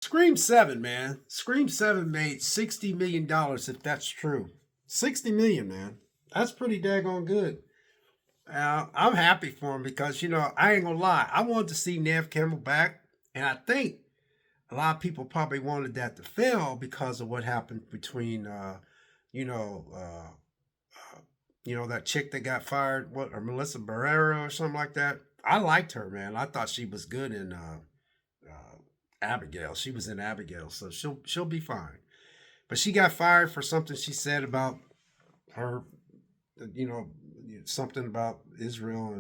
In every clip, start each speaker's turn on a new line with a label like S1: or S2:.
S1: Scream 7, man. Scream 7 made $60 million, if that's true. 60 million, man. That's pretty daggone good. I'm happy for him because, I ain't gonna lie. I wanted to see Nev Campbell back, and I think a lot of people probably wanted that to fail because of what happened between, you know, that chick that got fired, or Melissa Barrera or something like that. I liked her, man. I thought she was good in Abigail. She was in Abigail, so she'll be fine. But she got fired for something she said about her, you know, something about Israel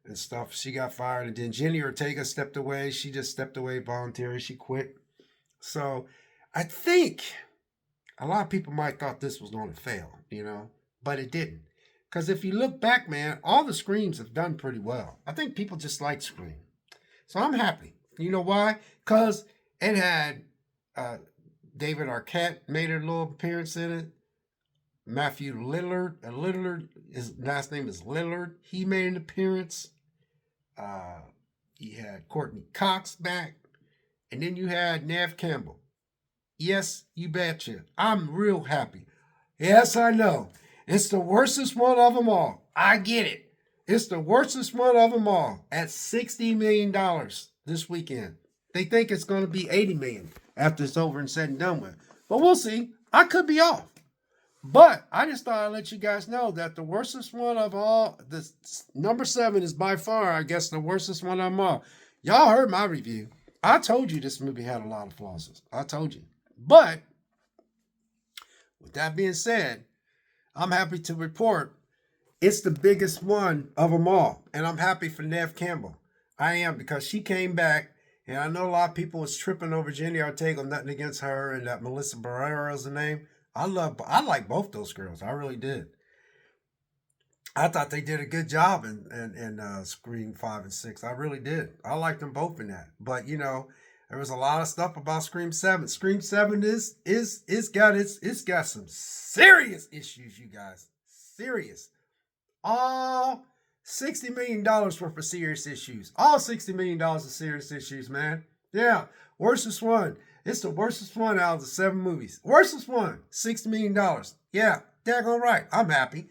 S1: and stuff. She got fired, and then Jenny Ortega stepped away. She just stepped away voluntarily. She quit. So I think a lot of people might thought this was going to fail, but it didn't. Because if you look back, man, all the Screams have done pretty well. I think people just like Scream. So I'm happy. You know why? Because it had David Arquette made a little appearance in it. Matthew Lillard, his last name is Lillard. He made an appearance. You had Courtney Cox back. And then you had Nev Campbell. Yes, you betcha. I'm real happy. Yes, I know. It's the worstest one of them all. I get it. It's the worstest one of them all at $60 million this weekend. They think it's going to be $80 million after it's over and said and done with. But we'll see. I could be off. But I just thought I'd let you guys know that the worstest one of all, the number 7 is by far, I guess, the worstest one of them all. Y'all heard my review. I told you this movie had a lot of flaws. I told you. But with that being said, I'm happy to report it's the biggest one of them all. And I'm happy for Nev Campbell. I am, because she came back, and I know a lot of people was tripping over Jenny Ortega, nothing against her, and that Melissa Barrera is the name. I like both those girls. I really did. I thought they did a good job in Scream 5 and 6. I really did. I liked them both in that. But there was a lot of stuff about Scream 7. Scream 7 it's got some serious issues, you guys. Serious. All $60 million worth of serious issues. All $60 million of serious issues, man. Yeah. Worstest one. It's the worstest one out of the 7 movies. Worstest one. $60 million. Yeah. Daggone right. I'm happy.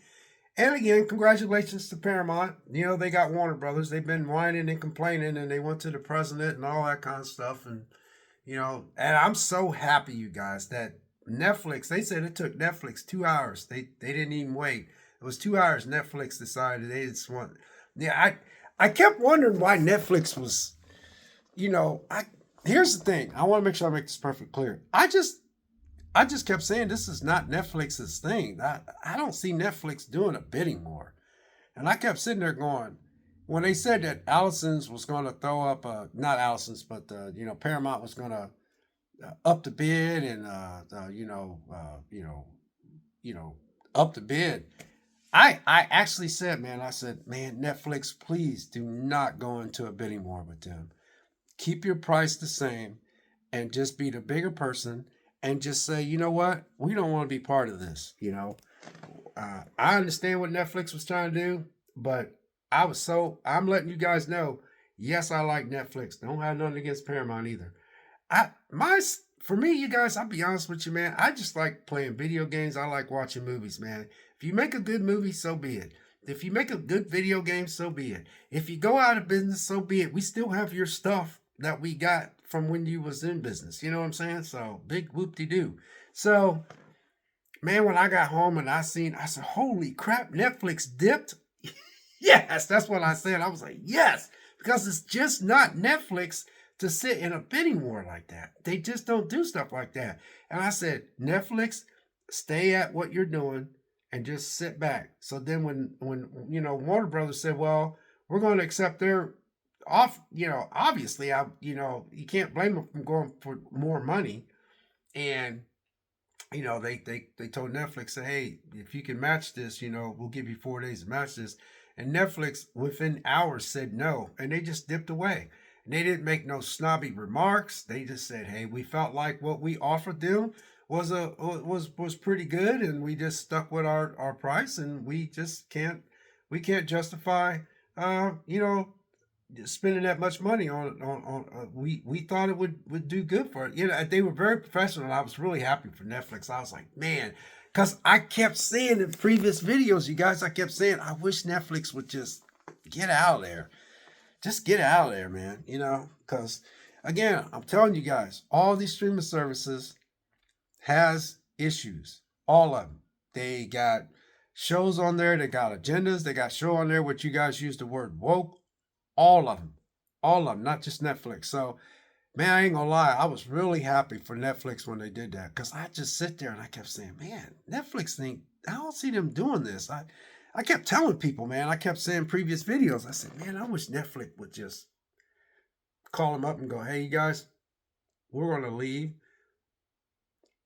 S1: And again, congratulations to Paramount. They got Warner Brothers. They've been whining and complaining, and they went to the president and all that kind of stuff. And, and I'm so happy, you guys, that Netflix, they said it took Netflix 2 hours. They didn't even wait. It was 2 hours. Netflix decided they just want. Yeah, I kept wondering why Netflix was, here's the thing. I want to make sure I make this perfectly clear. I just kept saying this is not Netflix's thing. I don't see Netflix doing a bidding war. And I kept sitting there going, when they said that Allison's was going to throw up, not Allison's, but, Paramount was going to up the bid and, up the bid. I actually said, man, Netflix, please do not go into a bidding war with them. Keep your price the same and just be the bigger person and just say, you know what? We don't want to be part of this, I understand what Netflix was trying to do, but I'm letting you guys know, yes, I like Netflix. Don't have nothing against Paramount either. For me, you guys, I'll be honest with you, man. I just like playing video games. I like watching movies, man. If you make a good movie, so be it. If you make a good video game, so be it. If you go out of business, so be it. We still have your stuff that we got from when you was in business. You know what I'm saying? So big whoop-de-doo. So, man, when I got home and I said, holy crap, Netflix dipped. Yes, that's what I said. I was like, yes, because it's just not Netflix to sit in a bidding war like that. They just don't do stuff like that. And I said, Netflix, stay at what you're doing and just sit back. So then when Warner Brothers said, well, we're going to accept their off, obviously, you can't blame them from going for more money. And, they told Netflix, say, hey, if you can match this, we'll give you 4 days to match this. And Netflix, within hours, said no. And they just dipped away. And they didn't make no snobby remarks. They just said, hey, we felt like what we offered them was pretty good, and we just stuck with our price, and we just can't justify spending that much money we thought it would do good for it. They were very professional. I was really happy for Netflix. I was like, man, because I kept saying in previous videos, you guys, I kept saying, I wish Netflix would just get out of there. Just get out of there, man. Because again, I'm telling you guys, all these streaming services has issues. All of them. They got shows on there. They got agendas. They got show on there which you guys use the word woke. All of them. All of them, not just Netflix. So, man, I ain't gonna lie. I was really happy for Netflix when they did that. Because I just sit there and I kept saying, man, Netflix I don't see them doing this. I kept telling people, man, I kept saying previous videos, I said, man, I wish Netflix would just call them up and go, hey, you guys, we're going to leave.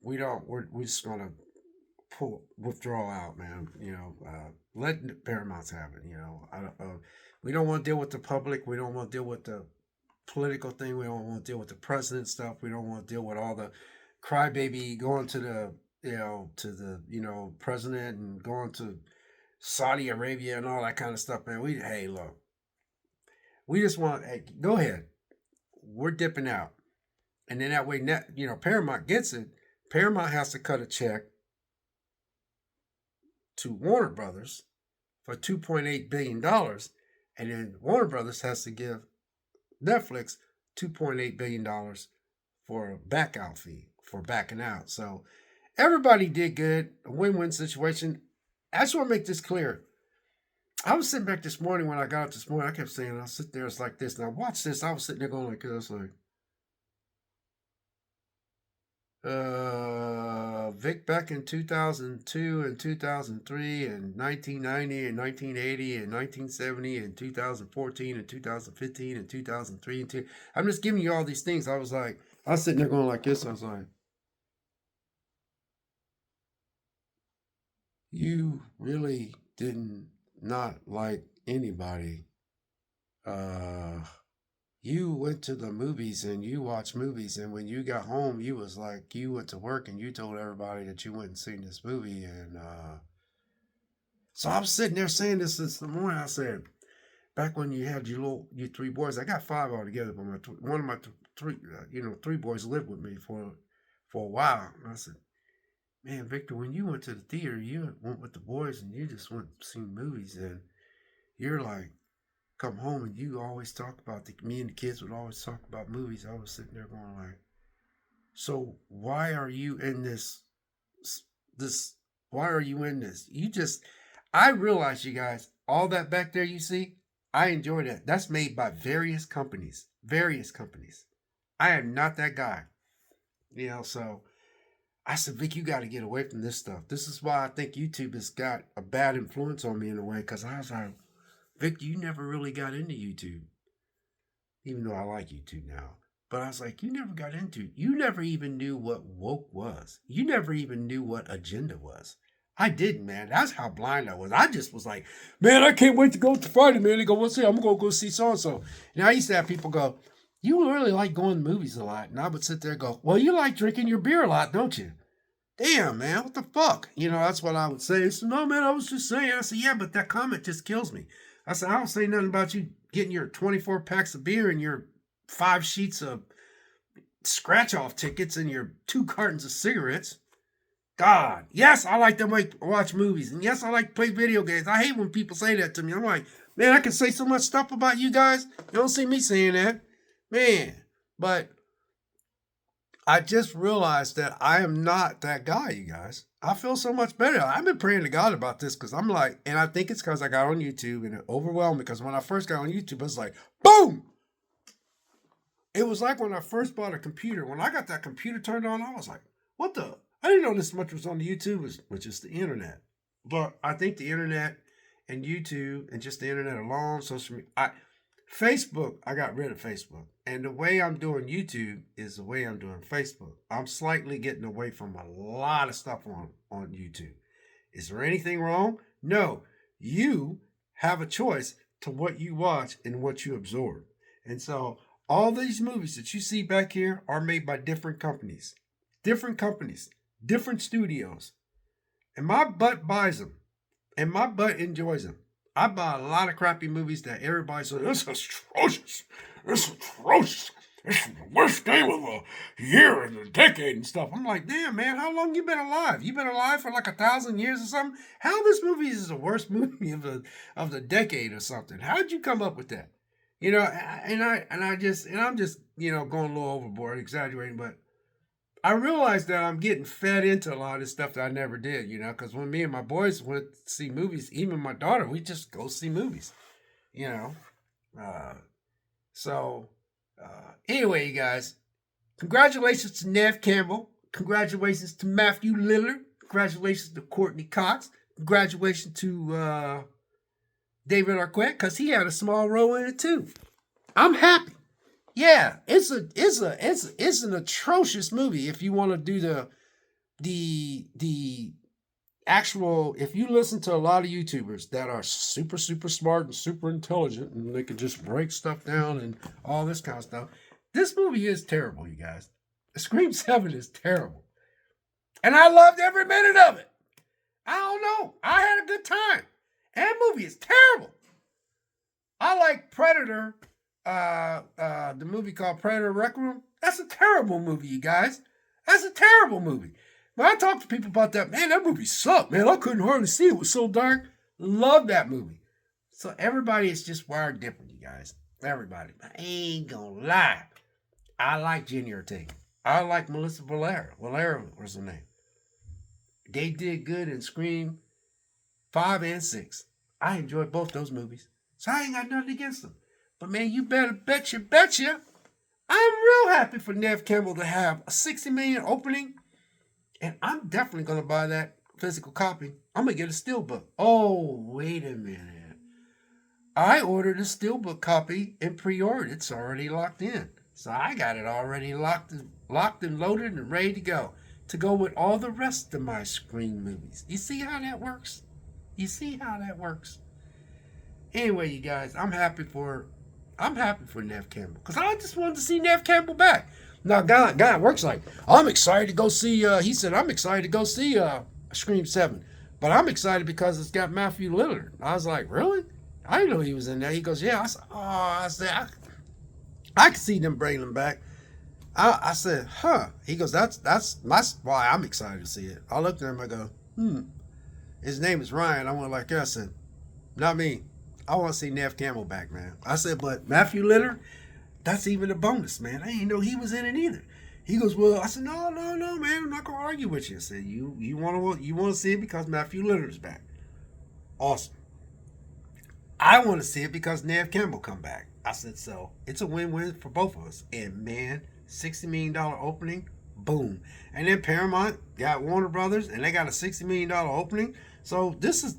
S1: We're just going to withdraw out, man. Let Paramounts have it. We don't want to deal with the public. We don't want to deal with the political thing. We don't want to deal with the president stuff. We don't want to deal with all the crybaby going to the president and going to Saudi Arabia and all that kind of stuff, man. Hey, look, we just want, hey, go ahead. We're dipping out. And then that way, Paramount gets it. Paramount has to cut a check to Warner Brothers for $2.8 billion. And then Warner Brothers has to give Netflix $2.8 billion for a back out fee, for backing out. So everybody did good, a win-win situation. I just want to make this clear. I was sitting back this morning when I got up this morning. I kept saying, I'll sit there, it's like this. Now watch this. I was sitting there going like this, like, Vic back in 2002 and 2003 and 1990 and 1980 and 1970 and 2014 and 2015 and 2003 and two. I'm just giving you all these things. I was sitting there going like this. I was like, you really didn't not like anybody. You went to the movies and you watched movies, and when you got home, you was like, you went to work and you told everybody that you went and seen this movie. And so I was sitting there saying this since the morning. I said, back when you had your three boys, I got five altogether, but one of my three boys lived with me for a while. And I said, man, Victor, when you went to the theater, you went with the boys and you just went and seen movies, and you're like, come home and you always talk about me and the kids would always talk about movies. I was sitting there going like, so why are you in this, why are you in this? I realize, you guys, all that back there you see, I enjoy that. That's made by various companies. I am not that guy. So I said, Vic, you got to get away from this stuff. This is why I think YouTube has got a bad influence on me in a way, because I was like, Victor, you never really got into YouTube, even though I like YouTube now. But I was like, you never got into it. You never even knew what woke was. You never even knew what agenda was. I didn't, man. That's how blind I was. I just was like, man, I can't wait to go to Friday, man. They go, what's it? I'm going to go see so-and-so. And I used to have people go, you really like going to movies a lot. And I would sit there and go, well, you like drinking your beer a lot, don't you? Damn, man, what the fuck? That's what I would say. He said, no, man, I was just saying. I said, yeah, but that comment just kills me. I said, I don't say nothing about you getting your 24 packs of beer and your 5 sheets of scratch-off tickets and your 2 cartons of cigarettes. God, yes, I like to watch movies. And yes, I like to play video games. I hate when people say that to me. I'm like, man, I can say so much stuff about you guys. You don't see me saying that. Man, but I just realized that I am not that guy, you guys. I feel so much better. I've been praying to God about this because I'm like, and I think it's because I got on YouTube and it overwhelmed me, because when I first got on YouTube, it was like, boom! It was like when I first bought a computer. When I got that computer turned on, I was like, what the? I didn't know this much was on the YouTube, which is the internet. But I think the internet and YouTube and just the internet alone, social media, Facebook, I got rid of Facebook. And the way I'm doing YouTube is the way I'm doing Facebook. I'm slightly getting away from a lot of stuff on YouTube. Is there anything wrong? No. You have a choice to what you watch and what you absorb. And so all these movies that you see back here are made by different companies, different studios. And my butt buys them. And my butt enjoys them. I bought a lot of crappy movies that everybody said, this is atrocious. This is atrocious. This is the worst game of the year and the decade and stuff. I'm like, damn, man, how long you been alive? You been alive for like 1,000 years or something? How this movie is the worst movie of the decade or something? How'd you come up with that? You know, I'm just, going a little overboard, exaggerating, but I realized that I'm getting fed into a lot of this stuff that I never did, because when me and my boys went to see movies, even my daughter, we just go see movies, you know. Uh, anyway, you guys, congratulations to Nev Campbell. Congratulations to Matthew Lillard. Congratulations to Courtney Cox. Congratulations to David Arquette, because he had a small role in it too. I'm happy. Yeah, it's an atrocious movie if you want to do the actual. If you listen to a lot of YouTubers that are super smart and super intelligent and they can just break stuff down and all this kind of stuff, this movie is terrible, you guys. Scream 7 is terrible, and I loved every minute of it. I don't know, I had a good time. And that movie is terrible. I like Predator. The movie called Predator Requiem. That's a terrible movie, you guys. That's a terrible movie. When I talk to people about that, man, that movie sucked, man. I couldn't hardly see it. It was so dark. Love that movie. So everybody is just wired different, you guys. Everybody. I ain't gonna lie. I like Jenny Ortega. I like Melissa Valera. Valera was her name. They did good in Scream 5 and 6. I enjoyed both those movies. So I ain't got nothing against them. But man, you better betcha. I'm real happy for Nev Campbell to have a 60 million opening. And I'm definitely going to buy that physical copy. I'm going to get a steelbook. Oh, wait a minute. I ordered a steelbook copy and pre-ordered. It's already locked in. So I got it already locked and loaded and ready to go with all the rest of my Scream movies. You see how that works? Anyway, you guys, I'm happy for Nev Campbell, because I just wanted to see Nev Campbell back. Now, guy works like, I'm excited to go see, he said, I'm excited to go see Scream 7. But I'm excited because it's got Matthew Lillard. I was like, really? I didn't know he was in there. He goes, yeah. I said, I could see them bringing him back. I said, huh. He goes, that's why I'm excited to see it. I looked at him, I go, his name is Ryan. I went like, I said, not me. I want to see Nev Campbell back, man. I said, but Matthew Lillard, that's even a bonus, man. I didn't know he was in it either. He goes, well, I said, no, man. I'm not gonna argue with you. I said, you want to see it because Matthew Lillard's back. Awesome. I want to see it because Nev Campbell come back. I said, so it's a win-win for both of us. And man, $60 million opening, boom. And then Paramount got Warner Brothers, and they got a $60 million opening. So this is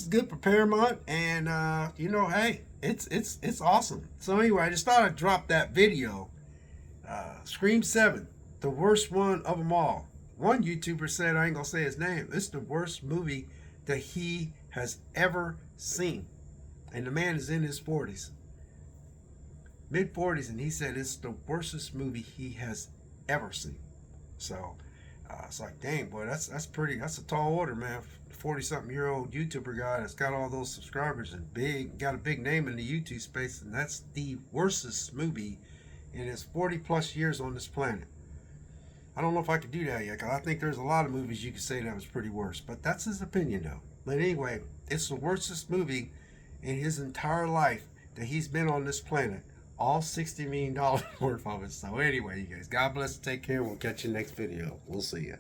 S1: good for Paramount, and hey, it's awesome. So anyway, I just thought I'd drop that video. Scream 7, the worst one of them all. One YouTuber said, I ain't gonna say his name, it's the worst movie that he has ever seen, and the man is in his 40s, mid 40s, and he said it's the worstest movie he has ever seen. So. It's like, dang, boy, that's a tall order, man. 40-something-year-old YouTuber guy that's got all those subscribers and got a big name in the YouTube space, and that's the worstest movie in his 40-plus years on this planet. I don't know if I could do that yet, because I think there's a lot of movies you could say that was pretty worse, but that's his opinion, though. But anyway, it's the worstest movie in his entire life that he's been on this planet. All $60 million worth of it. So anyway, you guys, God bless and take care. We'll catch you next video. We'll see you.